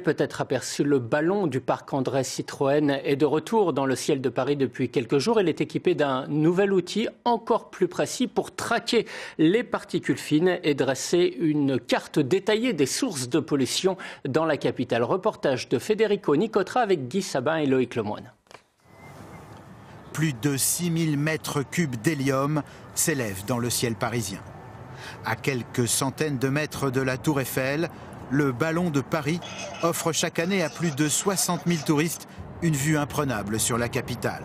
Peut-être aperçu, le ballon du parc André Citroën est de retour dans le ciel de Paris depuis quelques jours. Il est équipé d'un nouvel outil encore plus précis pour traquer les particules fines et dresser une carte détaillée des sources de pollution dans la capitale. Reportage de Federico Nicotra avec Guy Sabin et Loïc Lemoine. Plus de 6000 mètres cubes d'hélium s'élèvent dans le ciel parisien. À quelques centaines de mètres de la Tour Eiffel, le ballon de Paris offre chaque année à plus de 60 000 touristes une vue imprenable sur la capitale.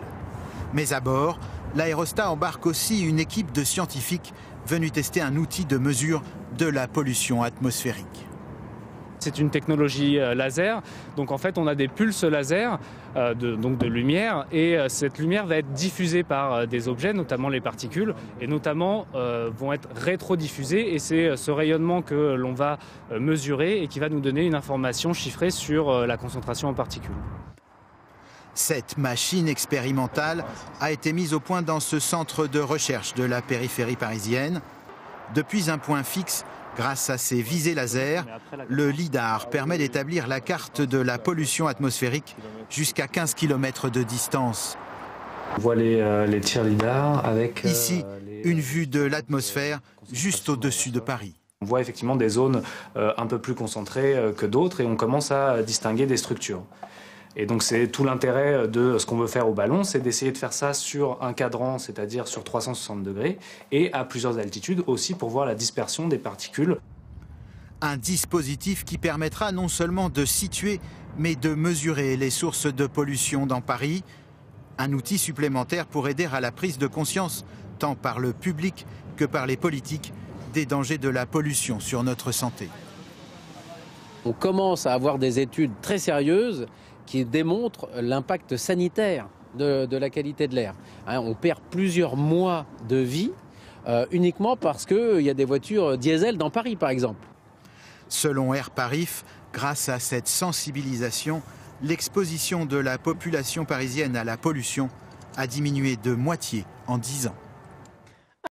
Mais à bord, l'aérostat embarque aussi une équipe de scientifiques venus tester un outil de mesure de la pollution atmosphérique. C'est une technologie laser, donc en fait on a des pulses laser de lumière et cette lumière va être diffusée par des objets, notamment les particules, et notamment vont être rétrodiffusées et c'est ce rayonnement que l'on va mesurer et qui va nous donner une information chiffrée sur la concentration en particules. Cette machine expérimentale a été mise au point dans ce centre de recherche de la périphérie parisienne. Depuis un point fixe, grâce à ses visées laser, le lidar permet d'établir la carte de la pollution atmosphérique jusqu'à 15 km de distance. On voit les tirs lidar avec... Ici, une vue de l'atmosphère juste au-dessus de Paris. On voit effectivement des zones un peu plus concentrées que d'autres et on commence à distinguer des structures. Et donc c'est tout l'intérêt de ce qu'on veut faire au ballon, c'est d'essayer de faire ça sur un cadran, c'est-à-dire sur 360 degrés, et à plusieurs altitudes aussi pour voir la dispersion des particules. Un dispositif qui permettra non seulement de situer, mais de mesurer les sources de pollution dans Paris. Un outil supplémentaire pour aider à la prise de conscience, tant par le public que par les politiques, des dangers de la pollution sur notre santé. On commence à avoir des études très sérieuses qui démontrent l'impact sanitaire de la qualité de l'air. On perd plusieurs mois de vie uniquement parce qu'il y a des voitures diesel dans Paris, par exemple. Selon Air Parif, grâce à cette sensibilisation, l'exposition de la population parisienne à la pollution a diminué de moitié en 10 ans.